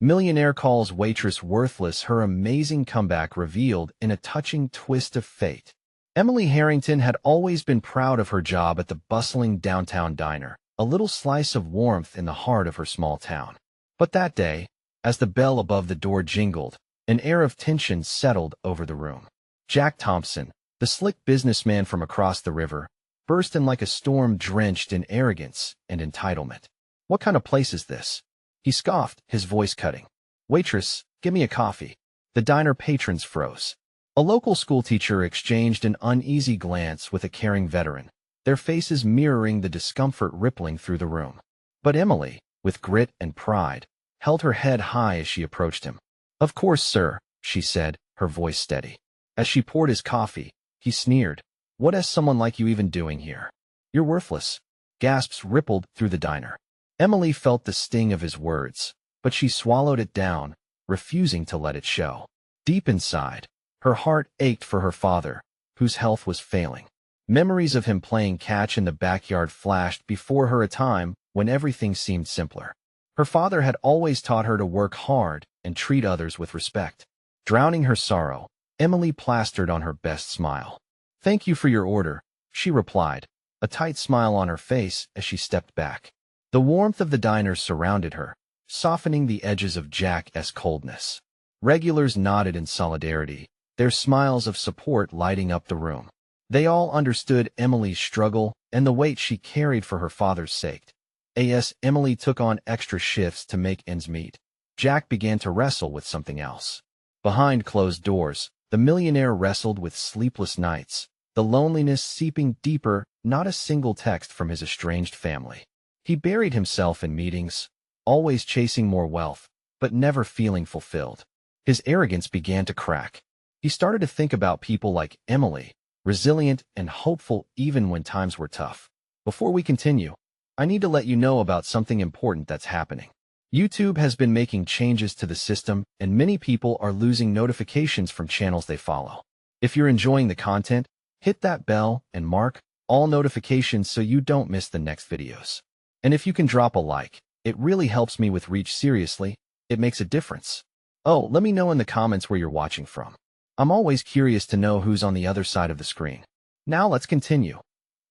Millionaire calls Waitress worthless, her amazing comeback revealed in a touching twist of fate. Emily Harrington had always been proud of her job at the bustling downtown diner, a little slice of warmth in the heart of her small town. But that day, as the bell above the door jingled, an air of tension settled over the room. Jack Thompson, the slick businessman from across the river, burst in like a storm drenched in arrogance and entitlement. "What kind of place is this?" he scoffed, his voice cutting. "Waitress, give me a coffee." The diner patrons froze. A local schoolteacher exchanged an uneasy glance with a caring veteran, their faces mirroring the discomfort rippling through the room. But Emily, with grit and pride, held her head high as she approached him. "Of course, sir," she said, her voice steady. As she poured his coffee, he sneered. "What is someone like you even doing here? You're worthless." Gasps rippled through the diner. Emily felt the sting of his words, but she swallowed it down, refusing to let it show. Deep inside, her heart ached for her father, whose health was failing. Memories of him playing catch in the backyard flashed before her, a time when everything seemed simpler. Her father had always taught her to work hard and treat others with respect. Drowning her sorrow, Emily plastered on her best smile. "Thank you for your order," she replied, a tight smile on her face as she stepped back. The warmth of the diner surrounded her, softening the edges of Jack's coldness. Regulars nodded in solidarity, their smiles of support lighting up the room. They all understood Emily's struggle and the weight she carried for her father's sake. As Emily took on extra shifts to make ends meet, Jack began to wrestle with something else. Behind closed doors, the millionaire wrestled with sleepless nights, the loneliness seeping deeper, not a single text from his estranged family. He buried himself in meetings, always chasing more wealth, but never feeling fulfilled. His arrogance began to crack. He started to think about people like Emily, resilient and hopeful even when times were tough. Before we continue, I need to let you know about something important that's happening. YouTube has been making changes to the system, and many people are losing notifications from channels they follow. If you're enjoying the content, hit that bell and mark all notifications so you don't miss the next videos. And if you can drop a like, it really helps me with reach. Seriously, it makes a difference. Oh, let me know in the comments where you're watching from. I'm always curious to know who's on the other side of the screen. Now let's continue.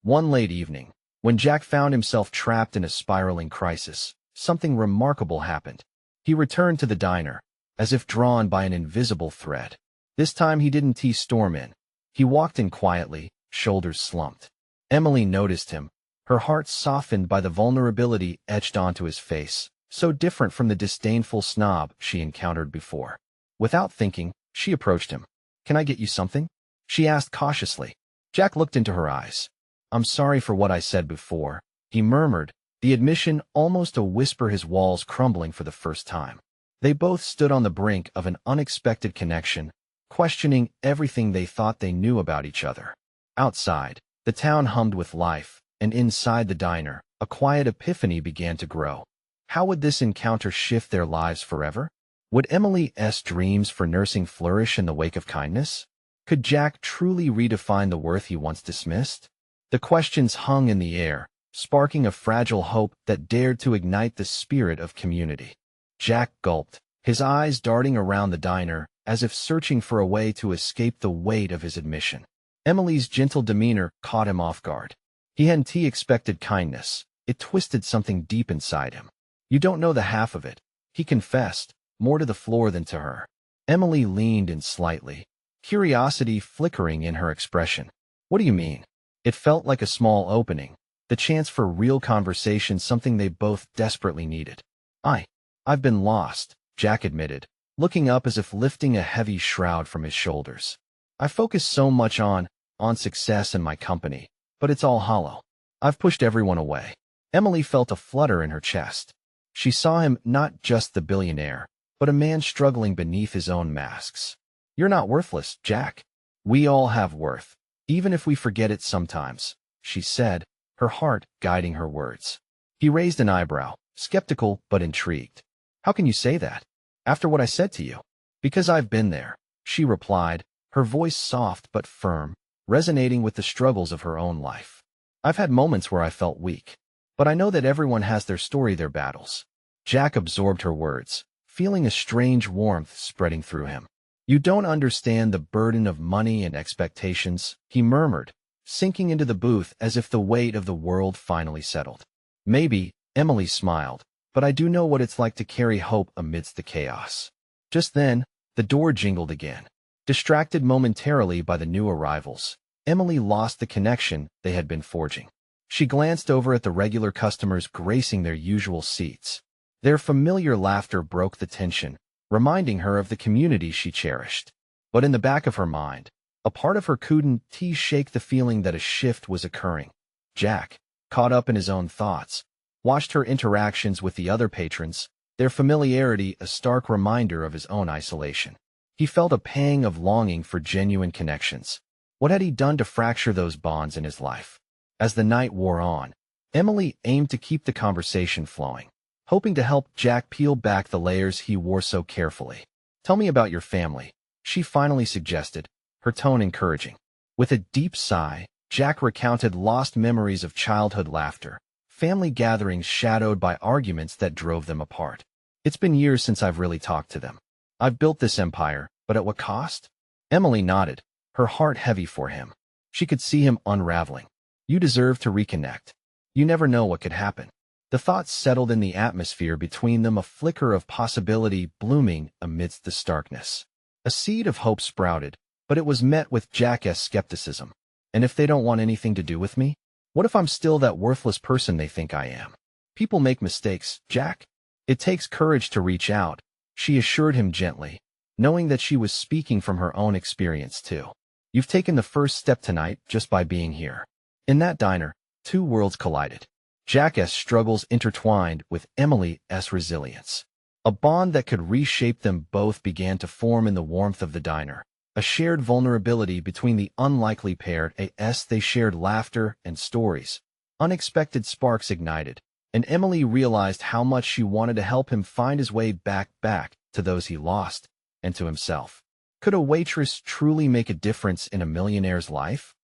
One late evening, when Jack found himself trapped in a spiraling crisis, something remarkable happened. He returned to the diner, as if drawn by an invisible thread. This time he didn't storm in. He walked in quietly, shoulders slumped. Emily noticed him, her heart softened by the vulnerability etched onto his face, so different from the disdainful snob she encountered before. Without thinking, she approached him. "Can I get you something?" she asked cautiously. Jack looked into her eyes. "I'm sorry for what I said before," he murmured, the admission almost a whisper, his walls crumbling for the first time. They both stood on the brink of an unexpected connection, questioning everything they thought they knew about each other. Outside, the town hummed with life, and inside the diner, a quiet epiphany began to grow. How would this encounter shift their lives forever? Would Emily's dreams for nursing flourish in the wake of kindness? Could Jack truly redefine the worth he once dismissed? The questions hung in the air, sparking a fragile hope that dared to ignite the spirit of community. Jack gulped, his eyes darting around the diner, as if searching for a way to escape the weight of his admission. Emily's gentle demeanor caught him off guard. He hadn't expected kindness. It twisted something deep inside him. "You don't know the half of it," he confessed, more to the floor than to her. Emily leaned in slightly, curiosity flickering in her expression. "What do you mean?" It felt like a small opening, the chance for real conversation, something they both desperately needed. I've been lost," Jack admitted, looking up as if lifting a heavy shroud from his shoulders. "I focus so much on success and my company, but it's all hollow. I've pushed everyone away." Emily felt a flutter in her chest. She saw him not just the billionaire, but a man struggling beneath his own masks. "You're not worthless, Jack. We all have worth, even if we forget it sometimes," she said, her heart guiding her words. He raised an eyebrow, skeptical but intrigued. "How can you say that, after what I said to you?" "Because I've been there," she replied, her voice soft but firm, resonating with the struggles of her own life. "I've had moments where I felt weak, but I know that everyone has their story, their battles." Jack absorbed her words, feeling a strange warmth spreading through him. "You don't understand the burden of money and expectations," he murmured, sinking into the booth as if the weight of the world finally settled. "Maybe," Emily smiled, "but I do know what it's like to carry hope amidst the chaos." Just then, the door jingled again. Distracted momentarily by the new arrivals, Emily lost the connection they had been forging. She glanced over at the regular customers gracing their usual seats. Their familiar laughter broke the tension, reminding her of the community she cherished. But in the back of her mind, a part of her couldn't shake the feeling that a shift was occurring. Jack, caught up in his own thoughts, watched her interactions with the other patrons, their familiarity a stark reminder of his own isolation. He felt a pang of longing for genuine connections. What had he done to fracture those bonds in his life? As the night wore on, Emily aimed to keep the conversation flowing, hoping to help Jack peel back the layers he wore so carefully. "Tell me about your family," she finally suggested, her tone encouraging. With a deep sigh, Jack recounted lost memories of childhood laughter, family gatherings shadowed by arguments that drove them apart. "It's been years since I've really talked to them. I've built this empire, but at what cost?" Emily nodded, her heart heavy for him. She could see him unraveling. "You deserve to reconnect. You never know what could happen." The thoughts settled in the atmosphere between them, a flicker of possibility blooming amidst the starkness. A seed of hope sprouted, but it was met with Jack's skepticism. "And if they don't want anything to do with me? What if I'm still that worthless person they think I am?" "People make mistakes, Jack. It takes courage to reach out," she assured him gently, knowing that she was speaking from her own experience too. "You've taken the first step tonight just by being here." In that diner, two worlds collided. Jack's struggles intertwined with Emily's resilience. A bond that could reshape them both began to form in the warmth of the diner. A shared vulnerability between the unlikely pair as they shared laughter and stories. Unexpected sparks ignited, and Emily realized how much she wanted to help him find his way back to those he lost, and to himself. Could a waitress truly make a difference in a millionaire's life?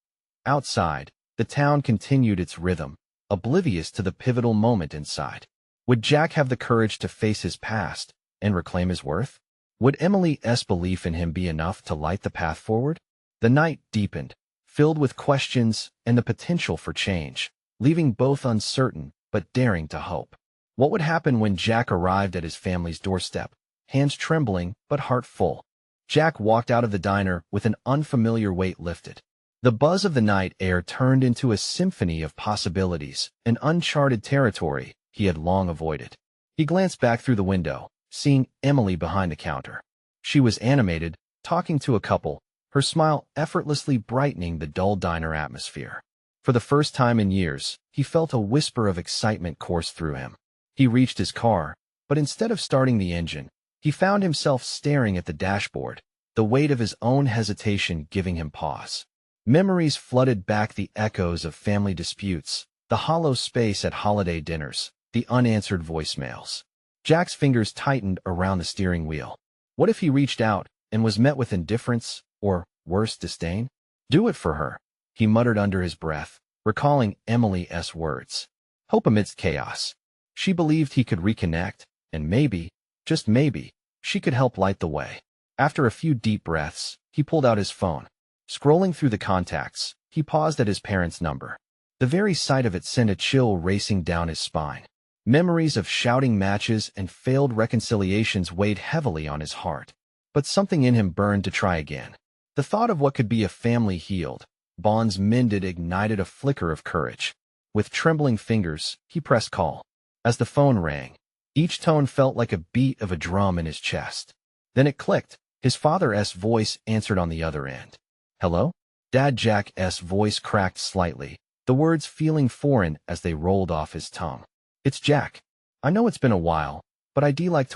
Outside, the town continued its rhythm, oblivious to the pivotal moment inside. Would Jack have the courage to face his past and reclaim his worth? Would Emily's belief in him be enough to light the path forward? The night deepened, filled with questions and the potential for change, leaving both uncertain but daring to hope. What would happen when Jack arrived at his family's doorstep, hands trembling but heart full? Jack walked out of the diner with an unfamiliar weight lifted. The buzz of the night air turned into a symphony of possibilities, an uncharted territory he had long avoided. He glanced back through the window, seeing Emily behind the counter. She was animated, talking to a couple, her smile effortlessly brightening the dull diner atmosphere. For the first time in years, he felt a whisper of excitement course through him. He reached his car, but instead of starting the engine, he found himself staring at the dashboard, the weight of his own hesitation giving him pause. Memories flooded back, the echoes of family disputes, the hollow space at holiday dinners, the unanswered voicemails. Jack's fingers tightened around the steering wheel. What if he reached out and was met with indifference, or, worse, disdain? "Do it for her," he muttered under his breath, recalling Emily's words. Hope amidst chaos. She believed he could reconnect, and maybe, just maybe, she could help light the way. After a few deep breaths, he pulled out his phone. Scrolling through the contacts, he paused at his parents' number. The very sight of it sent a chill racing down his spine. Memories of shouting matches and failed reconciliations weighed heavily on his heart. But something in him burned to try again. The thought of what could be a family healed, bonds mended ignited a flicker of courage. With trembling fingers, he pressed call. As the phone rang, each tone felt like a beat of a drum in his chest. Then it clicked. His father's voice answered on the other end. "Hello?" Dad Jack's voice cracked slightly, the words feeling foreign as they rolled off his tongue. "It's Jack. I know it's been a while, but I'd like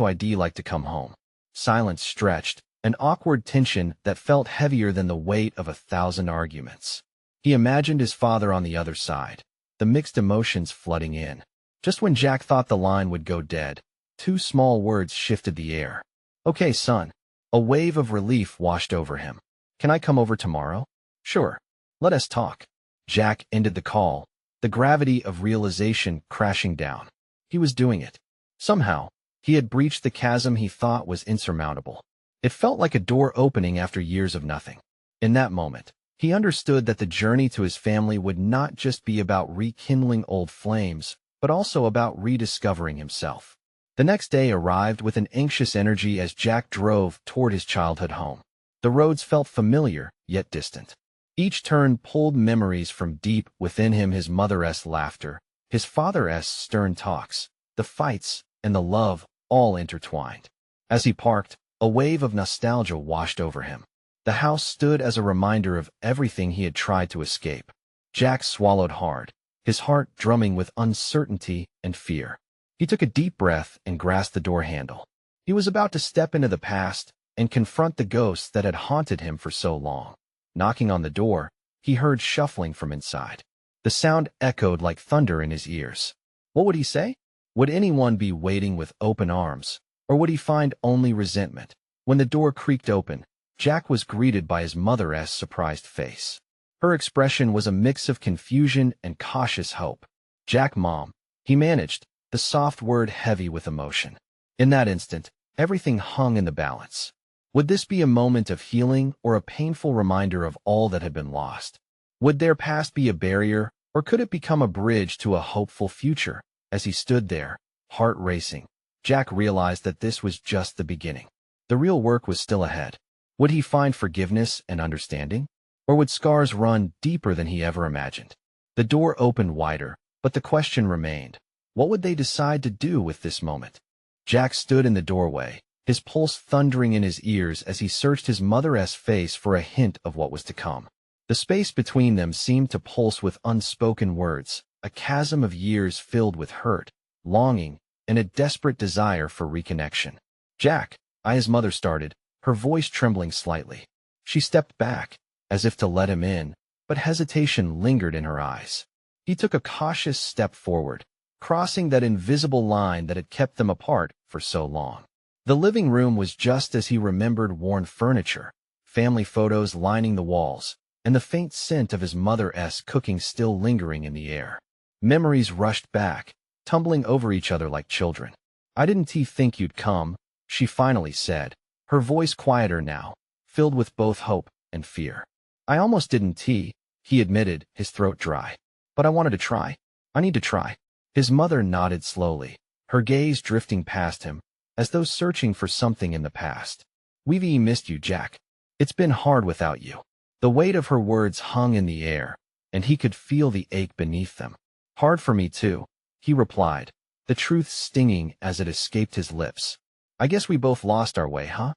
to come home." Silence stretched, an awkward tension that felt heavier than the weight of 1,000 arguments. He imagined his father on the other side, the mixed emotions flooding in. Just when Jack thought the line would go dead, two small words shifted the air. "Okay, son." A wave of relief washed over him. "Can I come over tomorrow?" "Sure. Let us talk." Jack ended the call, the gravity of realization crashing down. He was doing it. Somehow, He had breached the chasm he thought was insurmountable. It felt like a door opening after years of nothing. In that moment, he understood that the journey to his family would not just be about rekindling old flames, but also about rediscovering himself. The next day arrived with an anxious energy as Jack drove toward his childhood home. The roads felt familiar, yet distant. Each turn pulled memories from deep within him: his mother's laughter, his father's stern talks, the fights, and the love, all intertwined. As he parked, a wave of nostalgia washed over him. The house stood as a reminder of everything he had tried to escape. Jack swallowed hard, his heart drumming with uncertainty and fear. He took a deep breath and grasped the door handle. He was about to step into the past and confront the ghosts that had haunted him for so long. Knocking on the door, he heard shuffling from inside. The sound echoed like thunder in his ears. What would he say? Would anyone be waiting with open arms, or would he find only resentment? When the door creaked open, Jack was greeted by his mother's surprised face. Her expression was a mix of confusion and cautious hope. "Jack, Mom," he managed, the soft word heavy with emotion. In that instant, everything hung in the balance. Would this be a moment of healing or a painful reminder of all that had been lost? Would their past be a barrier, or could it become a bridge to a hopeful future? As he stood there, heart racing, Jack realized that this was just the beginning. The real work was still ahead. Would he find forgiveness and understanding? Or would scars run deeper than he ever imagined? The door opened wider, but the question remained. What would they decide to do with this moment? Jack stood in the doorway, his pulse thundering in his ears as he searched his mother's face for a hint of what was to come. The space between them seemed to pulse with unspoken words, a chasm of years filled with hurt, longing, and a desperate desire for reconnection. "Jack," his mother started, her voice trembling slightly. She stepped back, as if to let him in, but hesitation lingered in her eyes. He took a cautious step forward, crossing that invisible line that had kept them apart for so long. The living room was just as he remembered: worn furniture, family photos lining the walls, and the faint scent of his mother's cooking still lingering in the air. Memories rushed back, tumbling over each other like children. "I didn't think you'd come," she finally said, her voice quieter now, filled with both hope and fear. "I almost didn't," he admitted, his throat dry. "But I wanted to try. I need to try." His mother nodded slowly, her gaze drifting past him, as though searching for something in the past. "We've missed you, Jack. It's been hard without you." The weight of her words hung in the air, and he could feel the ache beneath them. "Hard for me too," he replied, the truth stinging as it escaped his lips. "I guess we both lost our way, huh?"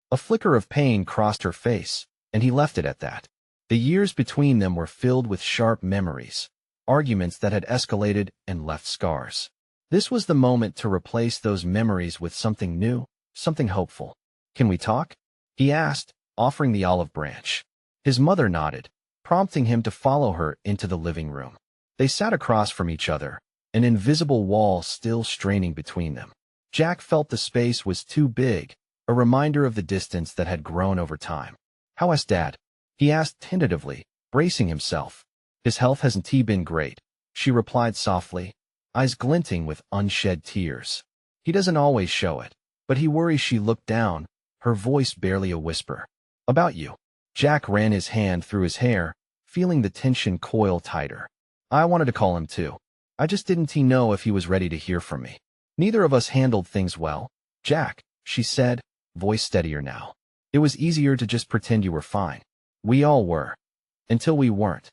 A flicker of pain crossed her face, and he left it at that. The years between them were filled with sharp memories, arguments that had escalated and left scars. This was the moment to replace those memories with something new, something hopeful. "Can we talk?" he asked, offering the olive branch. His mother nodded, prompting him to follow her into the living room. They sat across from each other, an invisible wall still straining between them. Jack felt the space was too big, a reminder of the distance that had grown over time. "How's Dad?" he asked tentatively, bracing himself. "His health hasn't been great," she replied softly, eyes glinting with unshed tears. "He doesn't always show it, but he worries." She looked down, her voice barely a whisper. "About you." Jack ran his hand through his hair, feeling the tension coil tighter. "I wanted to call him too. I just didn't know if he was ready to hear from me. Neither of us handled things well, Jack," she said, voice steadier now. "It was easier to just pretend you were fine. We all were. Until we weren't."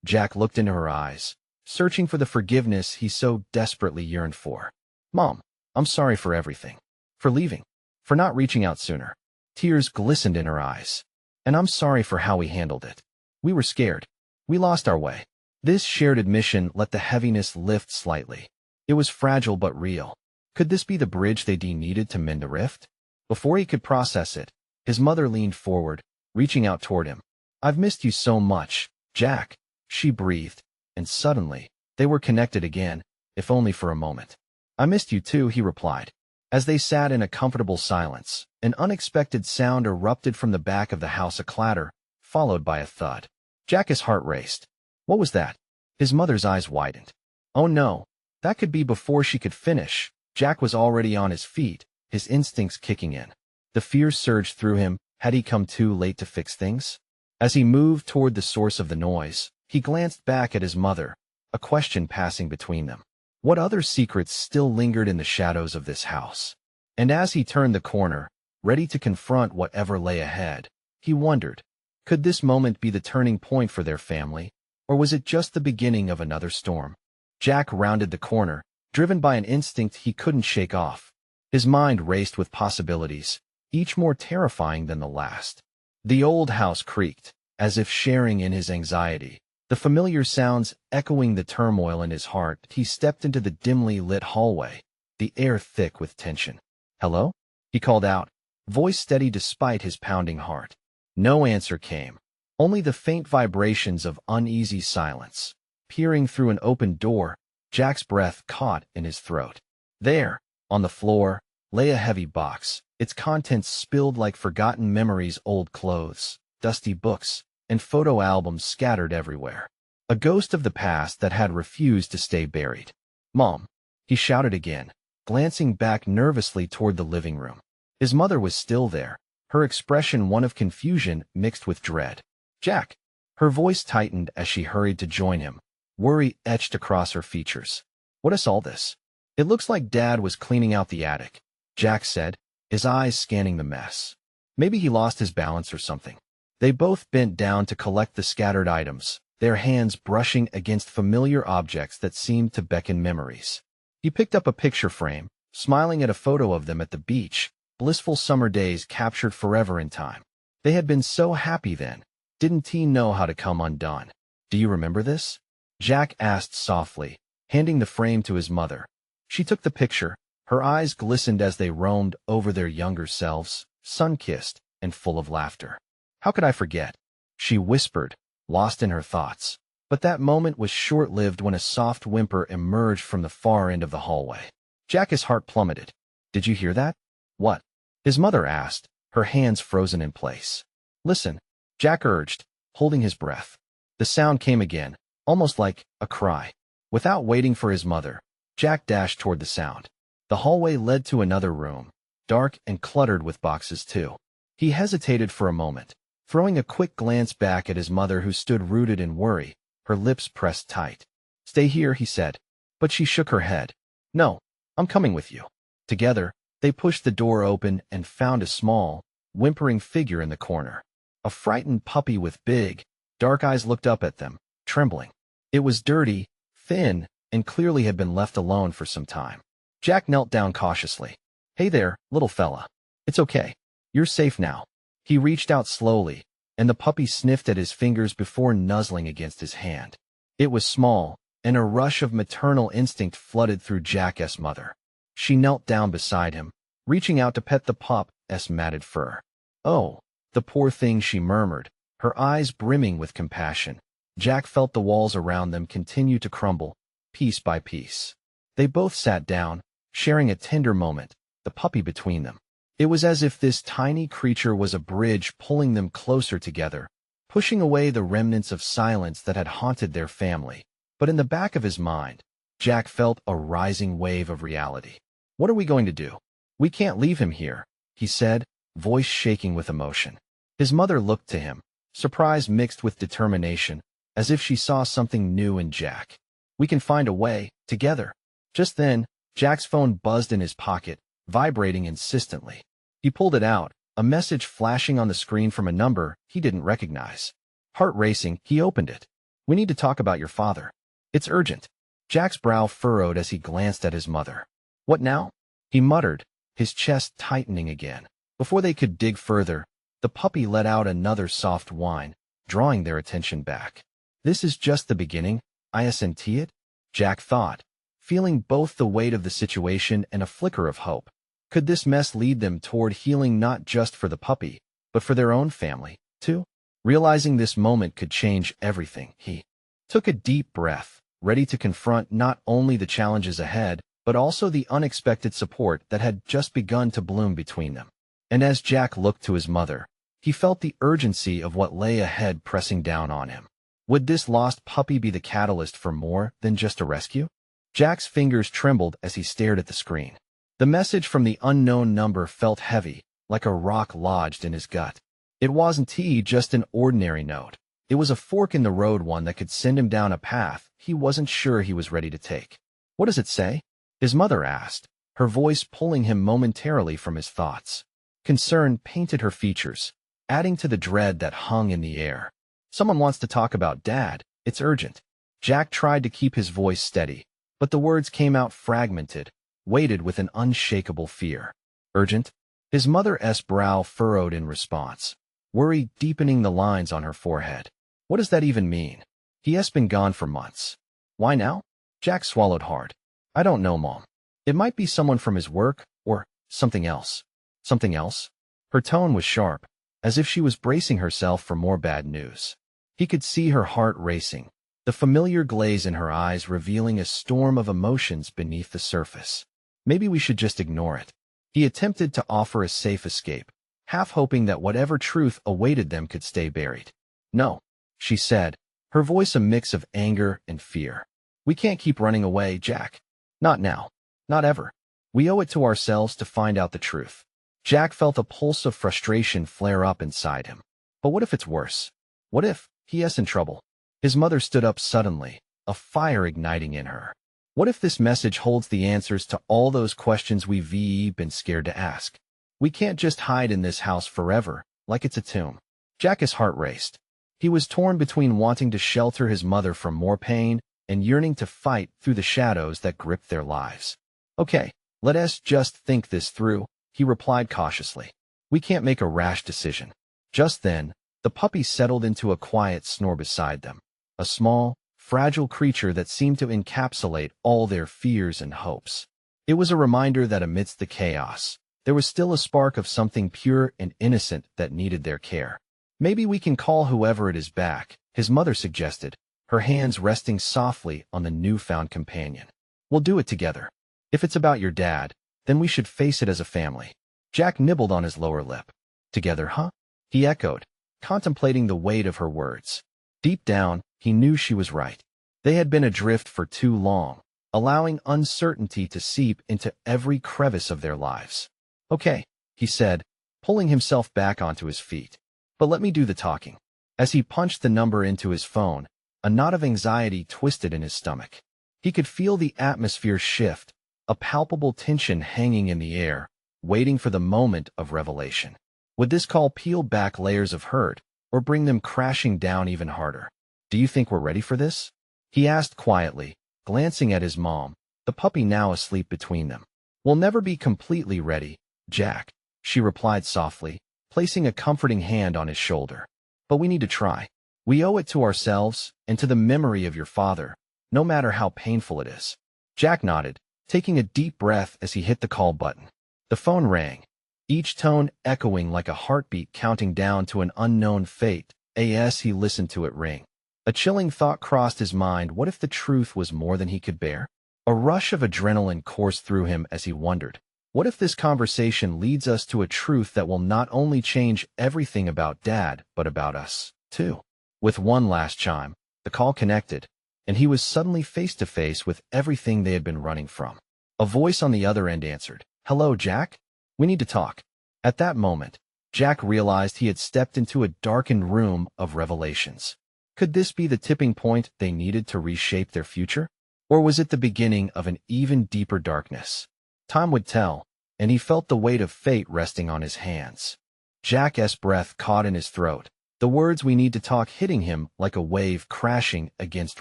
Jack looked into her eyes, searching for the forgiveness he so desperately yearned for. "Mom, I'm sorry for everything. For leaving. For not reaching out sooner." Tears glistened in her eyes. "And I'm sorry for how we handled it. We were scared. We lost our way." This shared admission let the heaviness lift slightly. It was fragile but real. Could this be the bridge they needed to mend the rift? Before he could process it, his mother leaned forward, reaching out toward him. "I've missed you so much, Jack," she breathed, and suddenly, they were connected again, if only for a moment. "I missed you too," he replied. As they sat in a comfortable silence, an unexpected sound erupted from the back of the house: a clatter, followed by a thud. Jack's heart raced. What was that? His mother's eyes widened. Oh no, that could be. Before she could finish, Jack was already on his feet, his instincts kicking in. The fear surged through him. Had he come too late to fix things? As he moved toward the source of the noise, he glanced back at his mother, a question passing between them. What other secrets still lingered in the shadows of this house? And as he turned the corner, ready to confront whatever lay ahead, he wondered, could this moment be the turning point for their family, or was it just the beginning of another storm? Jack rounded the corner, driven by an instinct he couldn't shake off. His mind raced with possibilities, each more terrifying than the last. The old house creaked, as if sharing in his anxiety. The familiar sounds echoing the turmoil in his heart. He stepped into the dimly lit hallway, the air thick with tension. "Hello?" he called out, voice steady despite his pounding heart. No answer came, only the faint vibrations of uneasy silence. Peering through an open door, Jack's breath caught in his throat. There, on the floor, lay a heavy box, its contents spilled like forgotten memories, old clothes, dusty books, and photo albums scattered everywhere. A ghost of the past that had refused to stay buried. "Mom!" he shouted again, glancing back nervously toward the living room. His mother was still there, her expression one of confusion mixed with dread. "Jack!" Her voice tightened as she hurried to join him, worry etched across her features. "What is all this?" "It looks like Dad was cleaning out the attic," Jack said, his eyes scanning the mess. "Maybe he lost his balance or something." They both bent down to collect the scattered items, their hands brushing against familiar objects that seemed to beckon memories. He picked up a picture frame, smiling at a photo of them at the beach, blissful summer days captured forever in time. They had been so happy then. Didn't he know how to come undone? "Do you remember this?" Jack asked softly, handing the frame to his mother. She took the picture, her eyes glistened as they roamed over their younger selves, sun-kissed and full of laughter. "How could I forget?" she whispered, lost in her thoughts. But that moment was short-lived when a soft whimper emerged from the far end of the hallway. Jack's heart plummeted. "Did you hear that?" "What?" his mother asked, her hands frozen in place. "Listen," Jack urged, holding his breath. The sound came again, almost like a cry. Without waiting for his mother, Jack dashed toward the sound. The hallway led to another room, dark and cluttered with boxes too. He hesitated for a moment, throwing a quick glance back at his mother who stood rooted in worry, her lips pressed tight. "Stay here," he said, but she shook her head. "No, I'm coming with you." Together, they pushed the door open and found a small, whimpering figure in the corner. A frightened puppy with big, dark eyes looked up at them, trembling. It was dirty, thin, and clearly had been left alone for some time. Jack knelt down cautiously. "Hey there, little fella. It's okay. You're safe now." He reached out slowly, and the puppy sniffed at his fingers before nuzzling against his hand. It was small, and a rush of maternal instinct flooded through Jack's mother. She knelt down beside him, reaching out to pet the pup's matted fur. "Oh, the poor thing," she murmured, her eyes brimming with compassion. Jack felt the walls around them continue to crumble, piece by piece. They both sat down, sharing a tender moment, the puppy between them. It was as if this tiny creature was a bridge pulling them closer together, pushing away the remnants of silence that had haunted their family. But in the back of his mind, Jack felt a rising wave of reality. "What are we going to do? We can't leave him here," he said, voice shaking with emotion. His mother looked to him, surprise mixed with determination, as if she saw something new in Jack. "We can find a way, together." Just then, Jack's phone buzzed in his pocket, vibrating insistently. He pulled it out, a message flashing on the screen from a number he didn't recognize. Heart racing, he opened it. "We need to talk about your father. It's urgent." Jack's brow furrowed as he glanced at his mother. "What now?" he muttered, his chest tightening again. Before they could dig further, the puppy let out another soft whine, drawing their attention back. "This is just the beginning, isn't it?" Jack thought, feeling both the weight of the situation and a flicker of hope. Could this mess lead them toward healing not just for the puppy, but for their own family, too? Realizing this moment could change everything, he took a deep breath, ready to confront not only the challenges ahead, but also the unexpected support that had just begun to bloom between them. And as Jack looked to his mother, he felt the urgency of what lay ahead pressing down on him. Would this lost puppy be the catalyst for more than just a rescue? Jack's fingers trembled as he stared at the screen. The message from the unknown number felt heavy, like a rock lodged in his gut. It wasn't just an ordinary note. It was a fork in the road, one that could send him down a path he wasn't sure he was ready to take. "What does it say?" his mother asked, her voice pulling him momentarily from his thoughts. Concern painted her features, adding to the dread that hung in the air. "Someone wants to talk about Dad. It's urgent." Jack tried to keep his voice steady, but the words came out fragmented, weighted with an unshakable fear. "Urgent?" His mother's brow furrowed in response, worry deepening the lines on her forehead. "What does that even mean? He has been gone for months." "Why now?" Jack swallowed hard. "I don't know, Mom. It might be someone from his work, or something else." "Something else?" Her tone was sharp, as if she was bracing herself for more bad news. He could see her heart racing, the familiar glaze in her eyes revealing a storm of emotions beneath the surface. "Maybe we should just ignore it." He attempted to offer a safe escape, half hoping that whatever truth awaited them could stay buried. "No," she said, her voice a mix of anger and fear. "We can't keep running away, Jack. Not now. Not ever. We owe it to ourselves to find out the truth." Jack felt a pulse of frustration flare up inside him. But what if it's worse? What if he's in trouble? His mother stood up suddenly, a fire igniting in her. "What if this message holds the answers to all those questions we've been scared to ask? We can't just hide in this house forever, like it's a tomb." Jack's heart raced. He was torn between wanting to shelter his mother from more pain and yearning to fight through the shadows that gripped their lives. "Okay, let us just think this through," he replied cautiously. "We can't make a rash decision." Just then, the puppy settled into a quiet snore beside them, a small, fragile creature that seemed to encapsulate all their fears and hopes. It was a reminder that amidst the chaos, there was still a spark of something pure and innocent that needed their care. "Maybe we can call whoever it is back," his mother suggested, her hands resting softly on the newfound companion. "We'll do it together. If it's about your dad, then we should face it as a family." Jack nibbled on his lower lip. "Together, huh?" he echoed, contemplating the weight of her words. Deep down, he knew she was right. They had been adrift for too long, allowing uncertainty to seep into every crevice of their lives. "Okay," he said, pulling himself back onto his feet. "But let me do the talking." As he punched the number into his phone, a knot of anxiety twisted in his stomach. He could feel the atmosphere shift, a palpable tension hanging in the air, waiting for the moment of revelation. Would this call peel back layers of hurt, or bring them crashing down even harder? "Do you think we're ready for this?" he asked quietly, glancing at his mom, the puppy now asleep between them. "We'll never be completely ready, Jack," she replied softly, placing a comforting hand on his shoulder. "But we need to try. We owe it to ourselves and to the memory of your father, no matter how painful it is." Jack nodded, taking a deep breath as he hit the call button. The phone rang, each tone echoing like a heartbeat counting down to an unknown fate. As he listened to it ring, a chilling thought crossed his mind. What if the truth was more than he could bear? A rush of adrenaline coursed through him as he wondered, what if this conversation leads us to a truth that will not only change everything about Dad, but about us, too? With one last chime, the call connected, and he was suddenly face to face with everything they had been running from. A voice on the other end answered, "Hello, Jack? We need to talk." At that moment, Jack realized he had stepped into a darkened room of revelations. Could this be the tipping point they needed to reshape their future? Or was it the beginning of an even deeper darkness? Time would tell, and he felt the weight of fate resting on his hands. Jack's breath caught in his throat, the words "we need to talk" hitting him like a wave crashing against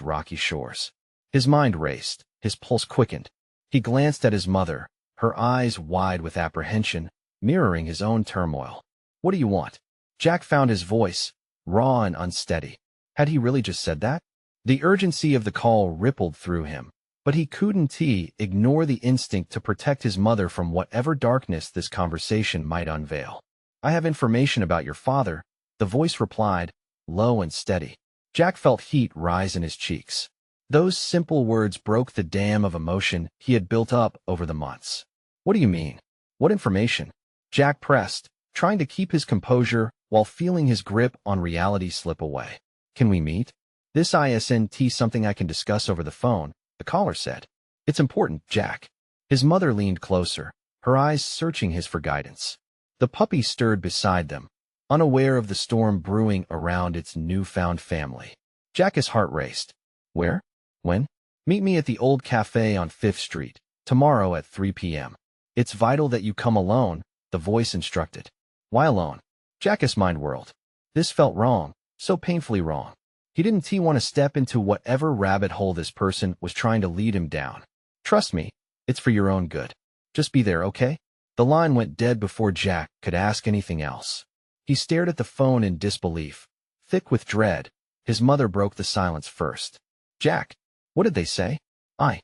rocky shores. His mind raced, his pulse quickened. He glanced at his mother, her eyes wide with apprehension, mirroring his own turmoil. "What do you want?" Jack found his voice, raw and unsteady. Had he really just said that? The urgency of the call rippled through him, but he couldn't ignore the instinct to protect his mother from whatever darkness this conversation might unveil. "I have information about your father," the voice replied, low and steady. Jack felt heat rise in his cheeks. Those simple words broke the dam of emotion he had built up over the months. "What do you mean? What information?" Jack pressed, trying to keep his composure while feeling his grip on reality slip away. "Can we meet? This isn't something I can discuss over the phone," the caller said. "It's important, Jack." His mother leaned closer, her eyes searching his for guidance. The puppy stirred beside them, unaware of the storm brewing around its newfound family. Jack's heart raced. Where? When? Meet me at the old cafe on 5th Street, tomorrow at 3 p.m. It's vital that you come alone, the voice instructed. Why alone? Jack's mind whirled. This felt wrong, so painfully wrong. He didn't want to step into whatever rabbit hole this person was trying to lead him down. Trust me, it's for your own good. Just be there, okay? The line went dead before Jack could ask anything else. He stared at the phone in disbelief. Thick with dread, his mother broke the silence first. Jack, what did they say? I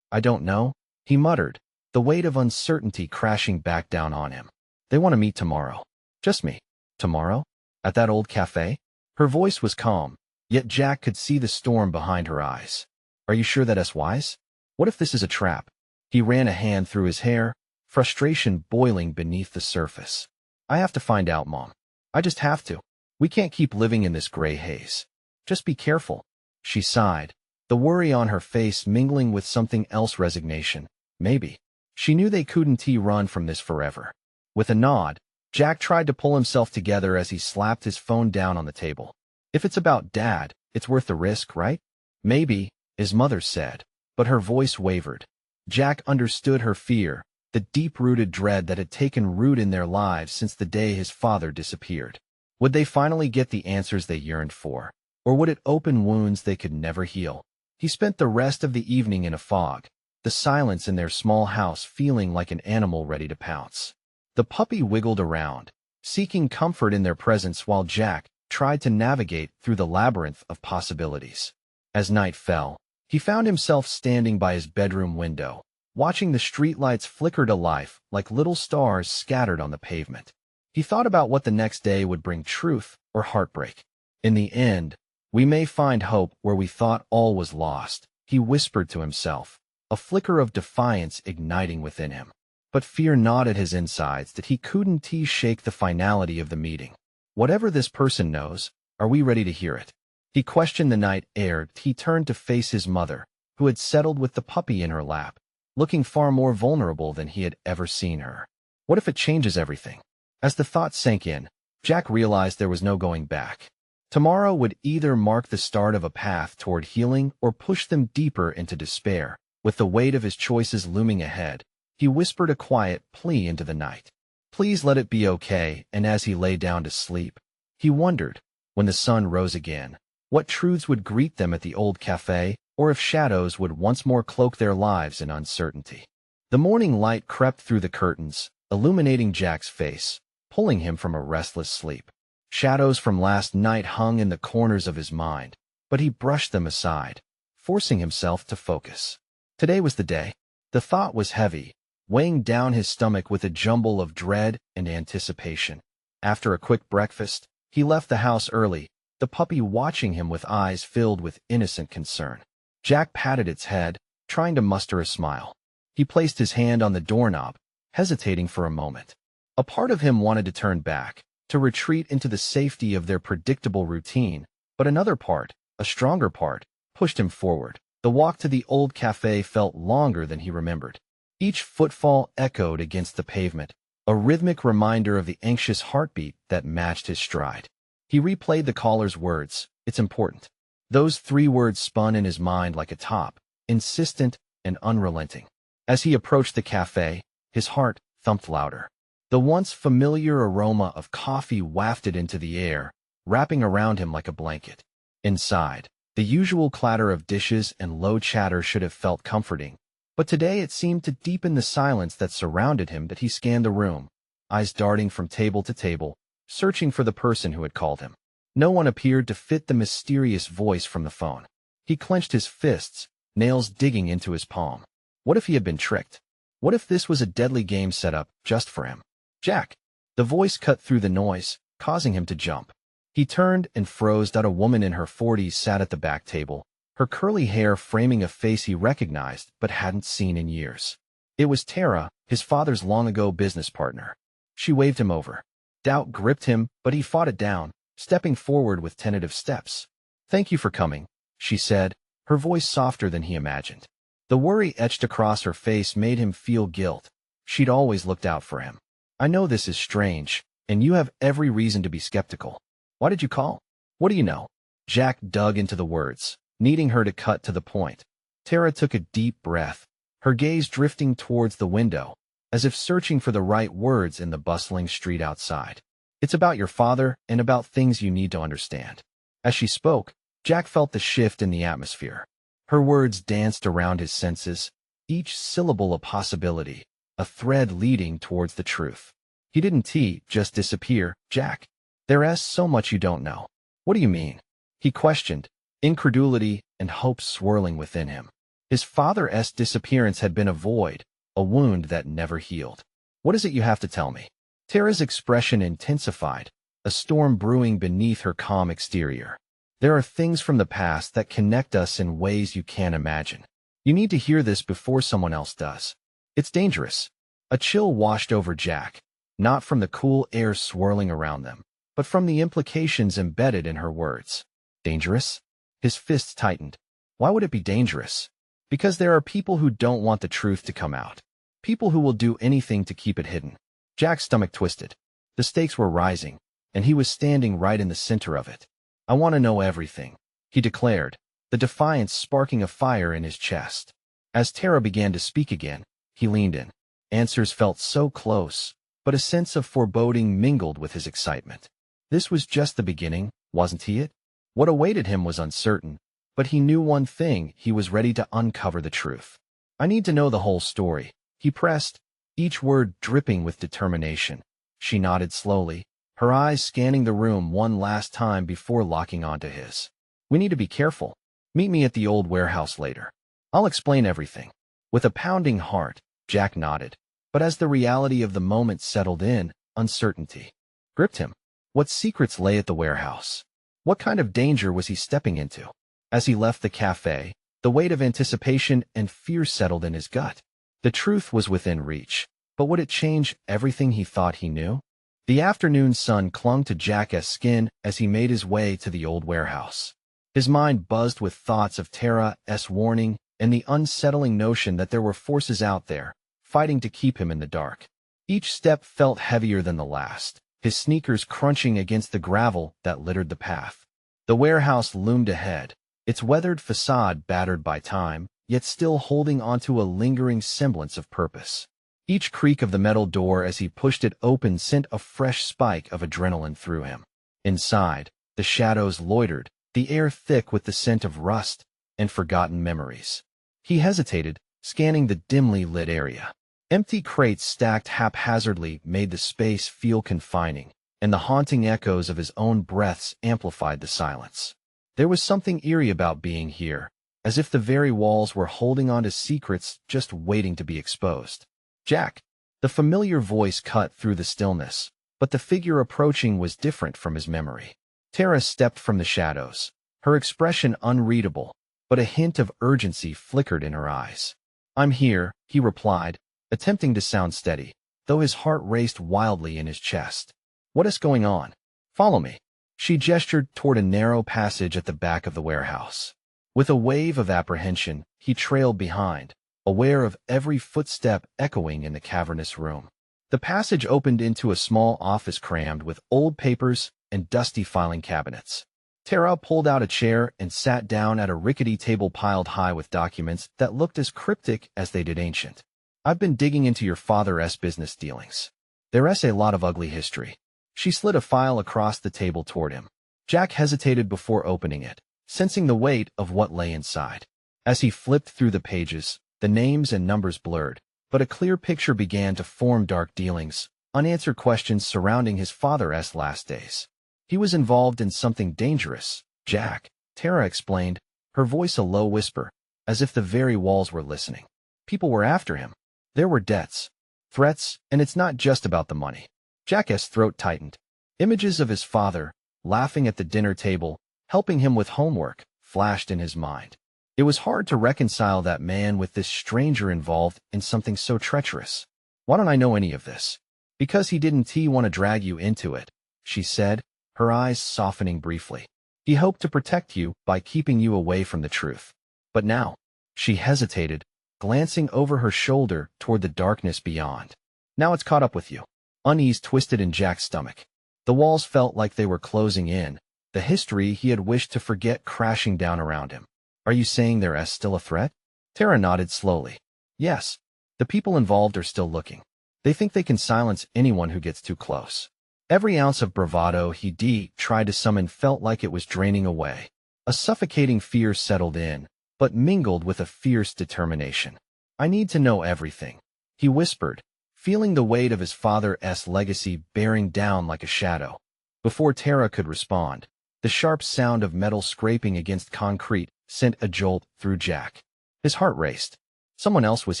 don't know, he muttered, the weight of uncertainty crashing back down on him. They want to meet tomorrow. Just me. Tomorrow? At that old cafe? Her voice was calm, yet Jack could see the storm behind her eyes. Are you sure that's wise? What if this is a trap? He ran a hand through his hair, frustration boiling beneath the surface. I have to find out, Mom. I just have to. We can't keep living in this gray haze. Just be careful. She sighed, the worry on her face mingling with something else, resignation. Maybe. She knew they couldn't run from this forever. With a nod, Jack tried to pull himself together as he slapped his phone down on the table. If it's about Dad, it's worth the risk, right? Maybe, his mother said, but her voice wavered. Jack understood her fear, the deep-rooted dread that had taken root in their lives since the day his father disappeared. Would they finally get the answers they yearned for, or would it open wounds they could never heal? He spent the rest of the evening in a fog, the silence in their small house feeling like an animal ready to pounce. The puppy wiggled around, seeking comfort in their presence while Jack tried to navigate through the labyrinth of possibilities. As night fell, he found himself standing by his bedroom window, watching the streetlights flicker to life like little stars scattered on the pavement. He thought about what the next day would bring, truth or heartbreak. In the end, we may find hope where we thought all was lost, he whispered to himself, a flicker of defiance igniting within him. But fear gnawed at his insides that he couldn't shake the finality of the meeting. Whatever this person knows, are we ready to hear it? He questioned the night air. He turned to face his mother, who had settled with the puppy in her lap, looking far more vulnerable than he had ever seen her. What if it changes everything? As the thought sank in, Jack realized there was no going back. Tomorrow would either mark the start of a path toward healing or push them deeper into despair. With the weight of his choices looming ahead, he whispered a quiet plea into the night. Please let it be okay. And as he lay down to sleep, he wondered, when the sun rose again, what truths would greet them at the old cafe, or if shadows would once more cloak their lives in uncertainty. The morning light crept through the curtains, illuminating Jack's face, pulling him from a restless sleep. Shadows from last night hung in the corners of his mind, but he brushed them aside, forcing himself to focus. Today was the day. The thought was heavy, weighing down his stomach with a jumble of dread and anticipation. After a quick breakfast, he left the house early, the puppy watching him with eyes filled with innocent concern. Jack patted its head, trying to muster a smile. He placed his hand on the doorknob, hesitating for a moment. A part of him wanted to turn back, to retreat into the safety of their predictable routine, but another part, a stronger part, pushed him forward. The walk to the old cafe felt longer than he remembered. Each footfall echoed against the pavement, a rhythmic reminder of the anxious heartbeat that matched his stride. He replayed the caller's words, "It's important." Those 3 words spun in his mind like a top, insistent and unrelenting. As he approached the cafe, his heart thumped louder. The once familiar aroma of coffee wafted into the air, wrapping around him like a blanket. Inside, the usual clatter of dishes and low chatter should have felt comforting, but today it seemed to deepen the silence that surrounded him. That he scanned the room, eyes darting from table to table, searching for the person who had called him. No one appeared to fit the mysterious voice from the phone. He clenched his fists, nails digging into his palm. What if he had been tricked? What if this was a deadly game set up just for him? Jack! The voice cut through the noise, causing him to jump. He turned and froze. A woman in her 40s sat at the back table, her curly hair framing a face he recognized but hadn't seen in years. It was Tara, his father's long-ago business partner. She waved him over. Doubt gripped him, but he fought it down, stepping forward with tentative steps. "Thank you for coming," she said, her voice softer than he imagined. The worry etched across her face made him feel guilt, She'd always looked out for him. I know this is strange, and you have every reason to be skeptical. Why did you call? What do you know? Jack dug into the words, needing her to cut to the point. Tara took a deep breath, her gaze drifting towards the window, as if searching for the right words in the bustling street outside. It's about your father and about things you need to understand. As she spoke, Jack felt the shift in the atmosphere. Her words danced around his senses, each syllable a possibility, a thread leading towards the truth. He didn't just disappear, Jack. There's so much you don't know. What do you mean? He questioned, incredulity and hope swirling within him. His father's disappearance had been a void, a wound that never healed. What is it you have to tell me? Tara's expression intensified, a storm brewing beneath her calm exterior. There are things from the past that connect us in ways you can't imagine. You need to hear this before someone else does. It's dangerous. A chill washed over Jack, not from the cool air swirling around them, but from the implications embedded in her words. Dangerous? His fists tightened. Why would it be dangerous? Because there are people who don't want the truth to come out. People who will do anything to keep it hidden. Jack's stomach twisted. The stakes were rising, and he was standing right in the center of it. I want to know everything, he declared, the defiance sparking a fire in his chest. As Tara began to speak again, he leaned in. Answers felt so close, but a sense of foreboding mingled with his excitement. This was just the beginning, wasn't it? What awaited him was uncertain, but he knew one thing: he was ready to uncover the truth. I need to know the whole story, he pressed, each word dripping with determination. She nodded slowly, her eyes scanning the room one last time before locking onto his. We need to be careful. Meet me at the old warehouse later. I'll explain everything. With a pounding heart, Jack nodded, but as the reality of the moment settled in, uncertainty gripped him. What secrets lay at the warehouse? What kind of danger was he stepping into? As he left the cafe, the weight of anticipation and fear settled in his gut. The truth was within reach, but would it change everything he thought he knew? The afternoon sun clung to Jack's skin as he made his way to the old warehouse. His mind buzzed with thoughts of Tara's warning and the unsettling notion that there were forces out there, fighting to keep him in the dark. Each step felt heavier than the last, his sneakers crunching against the gravel that littered the path. The warehouse loomed ahead, its weathered facade battered by time, yet still holding onto a lingering semblance of purpose. Each creak of the metal door as he pushed it open sent a fresh spike of adrenaline through him. Inside, the shadows loitered, the air thick with the scent of rust and forgotten memories. He hesitated, scanning the dimly lit area. Empty crates stacked haphazardly made the space feel confining, and the haunting echoes of his own breaths amplified the silence. There was something eerie about being here, as if the very walls were holding on to secrets just waiting to be exposed. Jack. The familiar voice cut through the stillness, but the figure approaching was different from his memory. Tara stepped from the shadows, her expression unreadable, but a hint of urgency flickered in her eyes. I'm here, he replied, attempting to sound steady, though his heart raced wildly in his chest. What is going on? Follow me. She gestured toward a narrow passage at the back of the warehouse. With a wave of apprehension, he trailed behind, aware of every footstep echoing in the cavernous room. The passage opened into a small office crammed with old papers and dusty filing cabinets. Tara pulled out a chair and sat down at a rickety table piled high with documents that looked as cryptic as they did ancient. I've been digging into your father's business dealings. There's a lot of ugly history. She slid a file across the table toward him. Jack hesitated before opening it, sensing the weight of what lay inside. As he flipped through the pages, the names and numbers blurred, but a clear picture began to form. Dark dealings, unanswered questions surrounding his father's last days. He was involved in something dangerous, Jack, Tara explained, her voice a low whisper, as if the very walls were listening. People were after him. There were debts, threats, and it's not just about the money. Jack's throat tightened. Images of his father, laughing at the dinner table, helping him with homework, flashed in his mind. It was hard to reconcile that man with this stranger involved in something so treacherous. Why don't I know any of this? Because he didn't want to drag you into it, she said, her eyes softening briefly. He hoped to protect you by keeping you away from the truth. But now, she hesitated, glancing over her shoulder toward the darkness beyond. Now it's caught up with you. Unease twisted in Jack's stomach. The walls felt like they were closing in, the history he had wished to forget crashing down around him. Are you saying there's still a threat? Tara nodded slowly. Yes. The people involved are still looking. They think they can silence anyone who gets too close. Every ounce of bravado he tried to summon felt like it was draining away. A suffocating fear settled in, but mingled with a fierce determination. I need to know everything, he whispered, feeling the weight of his father's legacy bearing down like a shadow. Before Tara could respond, the sharp sound of metal scraping against concrete sent a jolt through Jack. His heart raced. Someone else was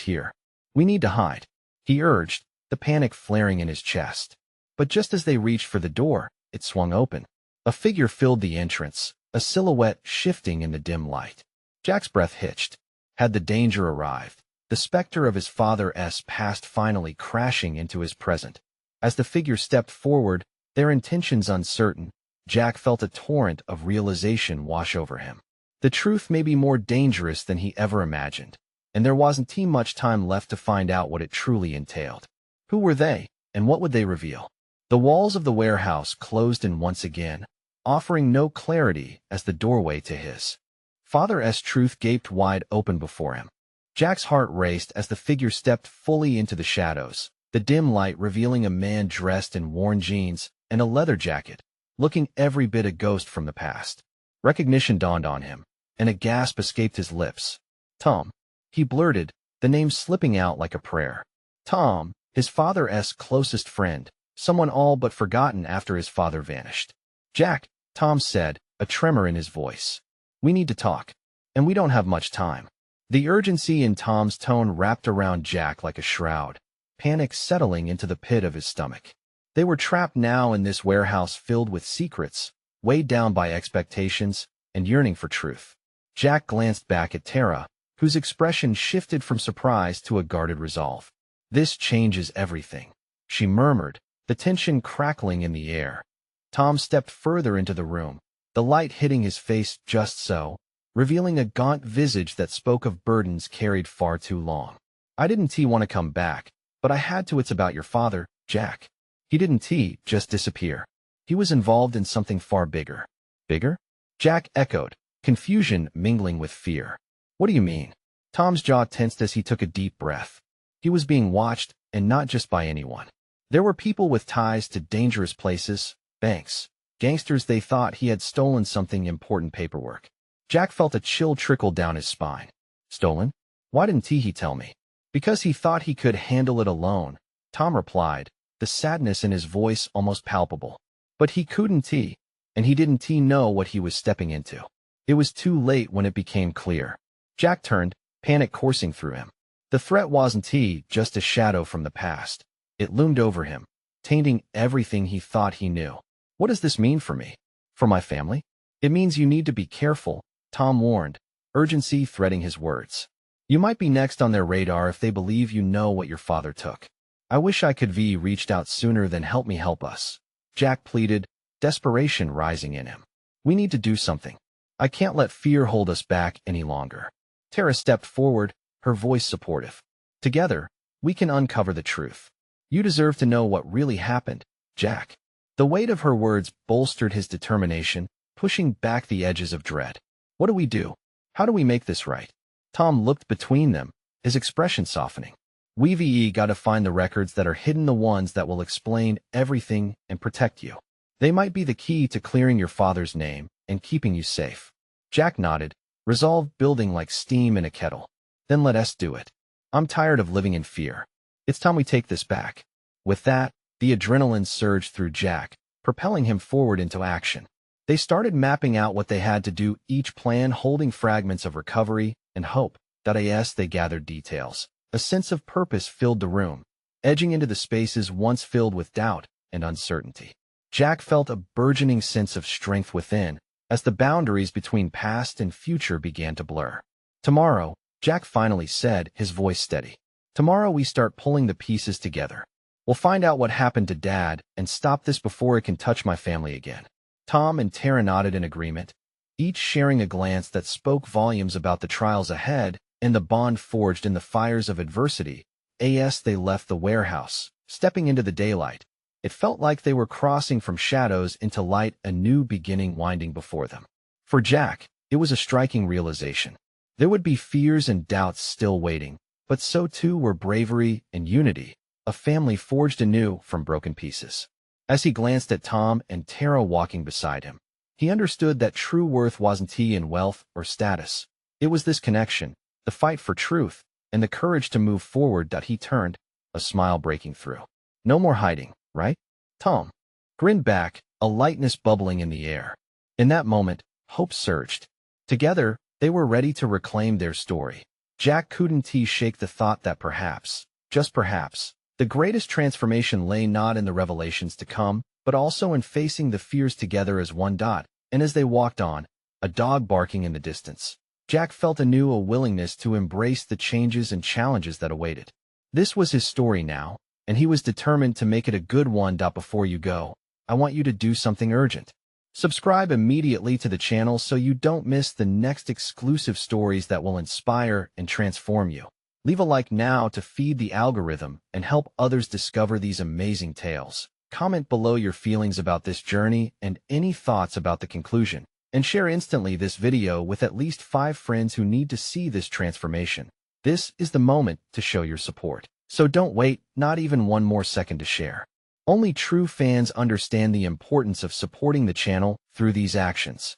here. We need to hide, he urged, the panic flaring in his chest. But just as they reached for the door, it swung open. A figure filled the entrance, a silhouette shifting in the dim light. Jack's breath hitched. Had the danger arrived? The specter of his father's past finally crashing into his present. As the figure stepped forward, their intentions uncertain, Jack felt a torrent of realization wash over him. The truth may be more dangerous than he ever imagined, and there wasn't too much time left to find out what it truly entailed. Who were they, and what would they reveal? The walls of the warehouse closed in once again, offering no clarity as the doorway to his father's truth gaped wide open before him. Jack's heart raced as the figure stepped fully into the shadows, the dim light revealing a man dressed in worn jeans and a leather jacket, looking every bit a ghost from the past. Recognition dawned on him, and a gasp escaped his lips. Tom, he blurted, the name slipping out like a prayer. Tom, his father's closest friend, someone all but forgotten after his father vanished. Jack, Tom said, a tremor in his voice. We need to talk, and we don't have much time. The urgency in Tom's tone wrapped around Jack like a shroud, panic settling into the pit of his stomach. They were trapped now in this warehouse filled with secrets, weighed down by expectations and yearning for truth. Jack glanced back at Tara, whose expression shifted from surprise to a guarded resolve. This changes everything, she murmured, the tension crackling in the air. Tom stepped further into the room, the light hitting his face just so, revealing a gaunt visage that spoke of burdens carried far too long. I didn't want to come back, but I had to. It's about your father, Jack. He didn't just disappear. He was involved in something far bigger. Bigger? Jack echoed, confusion mingling with fear. What do you mean? Tom's jaw tensed as he took a deep breath. He was being watched, and not just by anyone. There were people with ties to dangerous places, banks, gangsters. They thought he had stolen something important, paperwork. Jack felt a chill trickle down his spine. Stolen? Why didn't he tell me? Because he thought he could handle it alone, Tom replied, the sadness in his voice almost palpable. But he couldn't, and he didn't know what he was stepping into. It was too late when it became clear. Jack turned, panic coursing through him. The threat wasn't just a shadow from the past. It loomed over him, tainting everything he thought he knew. What does this mean for me? For my family? It means you need to be careful, Tom warned, urgency threading his words. You might be next on their radar if they believe you know what your father took. I wish I could reached out sooner than help me help us. Jack pleaded, desperation rising in him. We need to do something. I can't let fear hold us back any longer. Tara stepped forward, her voice supportive. Together, we can uncover the truth. You deserve to know what really happened, Jack. The weight of her words bolstered his determination, pushing back the edges of dread. What do we do? How do we make this right? Tom looked between them, his expression softening. We've got to find the records that are hidden, the ones that will explain everything and protect you. They might be the key to clearing your father's name and keeping you safe. Jack nodded, resolve building like steam in a kettle. Then let us do it. I'm tired of living in fear. It's time we take this back. With that, the adrenaline surged through Jack, propelling him forward into action. They started mapping out what they had to do, each plan holding fragments of recovery and hope. As they gathered details, a sense of purpose filled the room, edging into the spaces once filled with doubt and uncertainty. Jack felt a burgeoning sense of strength within, as the boundaries between past and future began to blur. Tomorrow, Jack finally said, his voice steady. Tomorrow we start pulling the pieces together. We'll find out what happened to Dad and stop this before it can touch my family again. Tom and Tara nodded in agreement, each sharing a glance that spoke volumes about the trials ahead and the bond forged in the fires of adversity, as they left the warehouse, stepping into the daylight. It felt like they were crossing from shadows into light, a new beginning winding before them. For Jack, it was a striking realization. There would be fears and doubts still waiting, but so too were bravery and unity, a family forged anew from broken pieces. As he glanced at Tom and Tara walking beside him, he understood that true worth wasn't in wealth or status. It was this connection, the fight for truth, and the courage to move forward that he turned, a smile breaking through. No more hiding, right? Tom grinned back, a lightness bubbling in the air. In that moment, hope surged. Together, they were ready to reclaim their story. Jack couldn't shake the thought that perhaps, just perhaps, the greatest transformation lay not in the revelations to come, but also in facing the fears together as one. And as they walked on, a dog barking in the distance, Jack felt anew a willingness to embrace the changes and challenges that awaited. This was his story now, and he was determined to make it a good one. Before you go, I want you to do something urgent. Subscribe immediately to the channel so you don't miss the next exclusive stories that will inspire and transform you. Leave a like now to feed the algorithm and help others discover these amazing tales. Comment below your feelings about this journey and any thoughts about the conclusion, and share instantly this video with at least 5 friends who need to see this transformation. This is the moment to show your support. So don't wait, not even one more second to share. Only true fans understand the importance of supporting the channel through these actions.